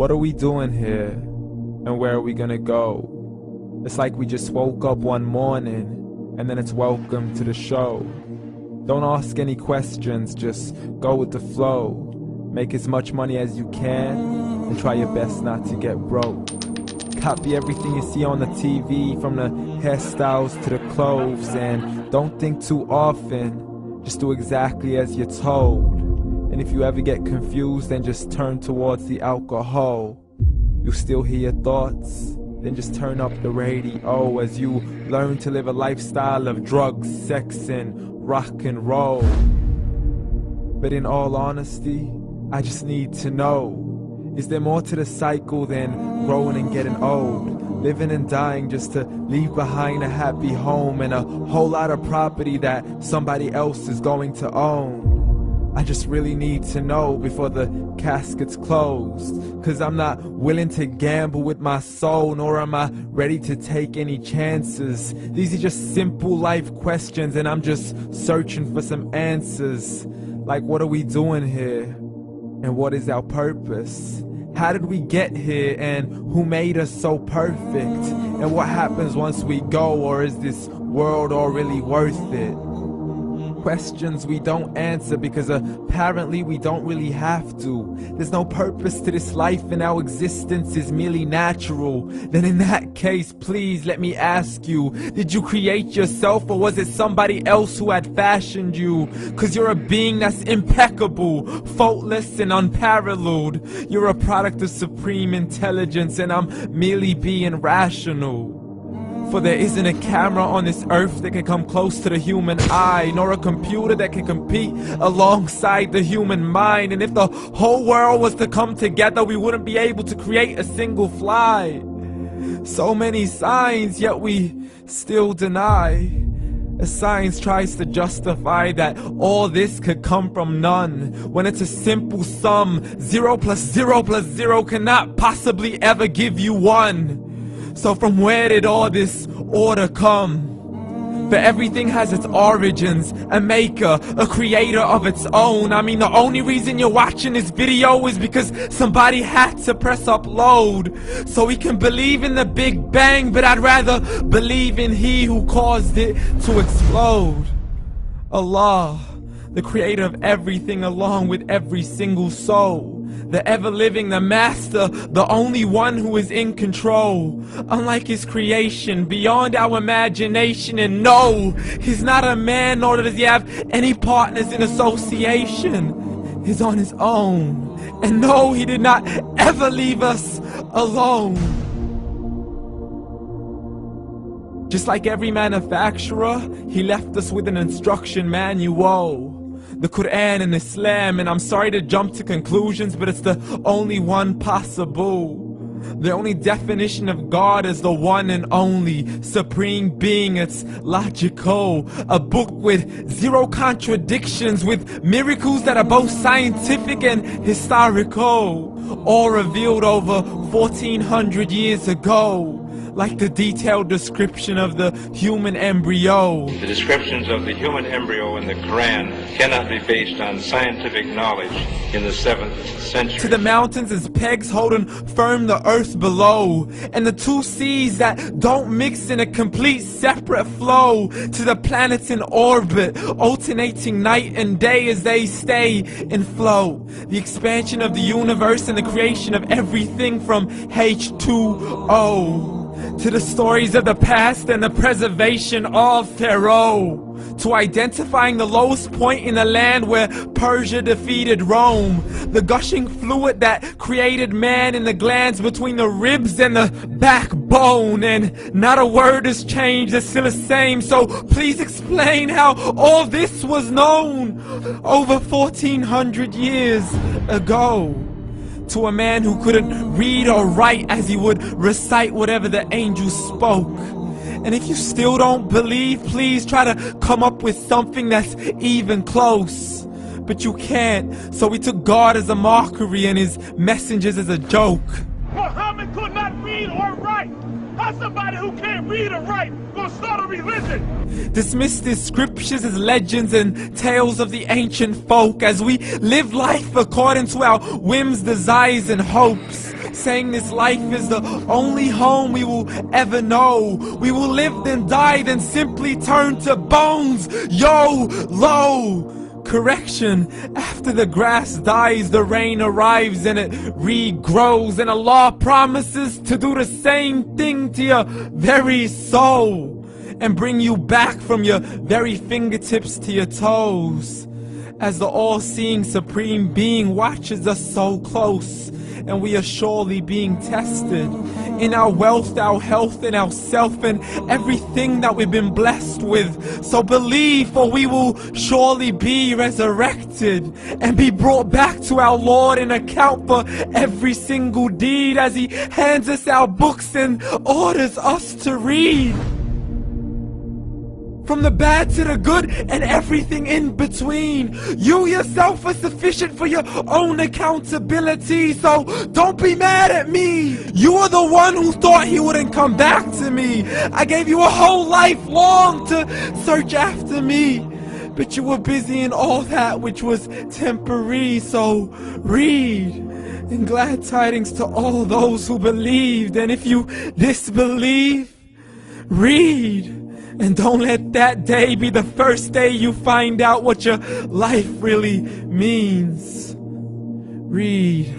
What are we doing here? And where are we gonna go? It's like we just woke up one morning, and then it's welcome to the show. Don't ask any questions, just go with the flow. Make as much money as you can, and try your best not to get broke. Copy everything you see on the TV, from the hairstyles to the clothes, and don't think too often, just do exactly as you're told. And if you ever get confused, then just turn towards the alcohol. You still hear your thoughts? Then just turn up the radio as you learn to live a lifestyle of drugs, sex, and rock and roll. But in all honesty, I just need to know, is there more to the cycle than growing and getting old? Living and dying just to leave behind a happy home and a whole lot of property that somebody else is going to own. I just really need to know before the casket's closed, 'cause I'm not willing to gamble with my soul, nor am I ready to take any chances. These are just simple life questions, and I'm just searching for some answers. Like, what are we doing here? And what is our purpose? How did we get here, and who made us so perfect? And what happens once we go, or is this world all really worth it? Questions we don't answer because apparently we don't really have to. There's no purpose to this life and our existence is merely natural. Then in that case, please let me ask you, did you create yourself, or was it somebody else who had fashioned you? 'Cause you're a being that's impeccable, faultless and unparalleled. You're a product of supreme intelligence, and I'm merely being rational. For there isn't a camera on this earth that can come close to the human eye, nor a computer that can compete alongside the human mind. And if the whole world was to come together, we wouldn't be able to create a single fly. So many signs, yet we still deny. As science tries to justify that all this could come from none, when it's a simple sum. 0 plus 0 plus 0 cannot possibly ever give you 1. So from where did all this order come? For everything has its origins, a maker, a creator of its own. I mean, the only reason you're watching this video is because somebody had to press upload. So we can believe in the Big Bang, but I'd rather believe in He who caused it to explode. Allah, the creator of everything along with every single soul. The ever-living, the master, the only one who is in control. Unlike his creation, beyond our imagination. And no, he's not a man, nor does he have any partners in association. He's on his own. And no, he did not ever leave us alone. Just like every manufacturer, he left us with an instruction manual. The Quran and Islam, and I'm sorry to jump to conclusions, but it's the only one possible. The only definition of God is the one and only supreme being. It's logical, a book with 0 contradictions, with miracles that are both scientific and historical, all revealed over 1400 years ago. Like the detailed description of the human embryo. The descriptions of the human embryo in the Quran cannot be based on scientific knowledge in the 7th century. To the mountains as pegs holding firm the earth below, and the 2 seas that don't mix in a complete separate flow. To the planets in orbit, alternating night and day as they stay in flow. The expansion of the universe and the creation of everything from H2O. To the stories of the past and the preservation of Pharaoh. To identifying the lowest point in the land where Persia defeated Rome. The gushing fluid that created man in the glands between the ribs and the backbone. And not a word has changed, it's still the same. So please explain how all this was known over 1400 years ago. To a man who couldn't read or write, as he would recite whatever the angels spoke. And if you still don't believe, please try to come up with something that's even close. But you can't, so we took God as a mockery and his messengers as a joke. Muhammad could not read or write. How's somebody who can't read or write gonna start a religion? Dismiss the scriptures as legends and tales of the ancient folk, as we live life according to our whims, desires, and hopes. saying this life is the only home we will ever know. We will live then die, then simply turn to bones. YOLO! Correction, after the grass dies, the rain arrives and it regrows, and Allah promises to do the same thing to your very soul and bring you back from your very fingertips to your toes, as the all-seeing supreme being watches us so close, and we are surely being tested in our wealth, our health, and our self, and everything that we've been blessed with. So believe, for we will surely be resurrected and be brought back to our Lord and account for every single deed, as He hands us our books and orders us to read. From the bad to the good and everything in between. You yourself are sufficient for your own accountability, so don't be mad at me. You are the one who thought He wouldn't come back to me. I gave you a whole life long to search after me, but you were busy in all that which was temporary. So read, and glad tidings to all those who believed. And if you disbelieve, read. And don't let that day be the first day you find out what your life really means. Read.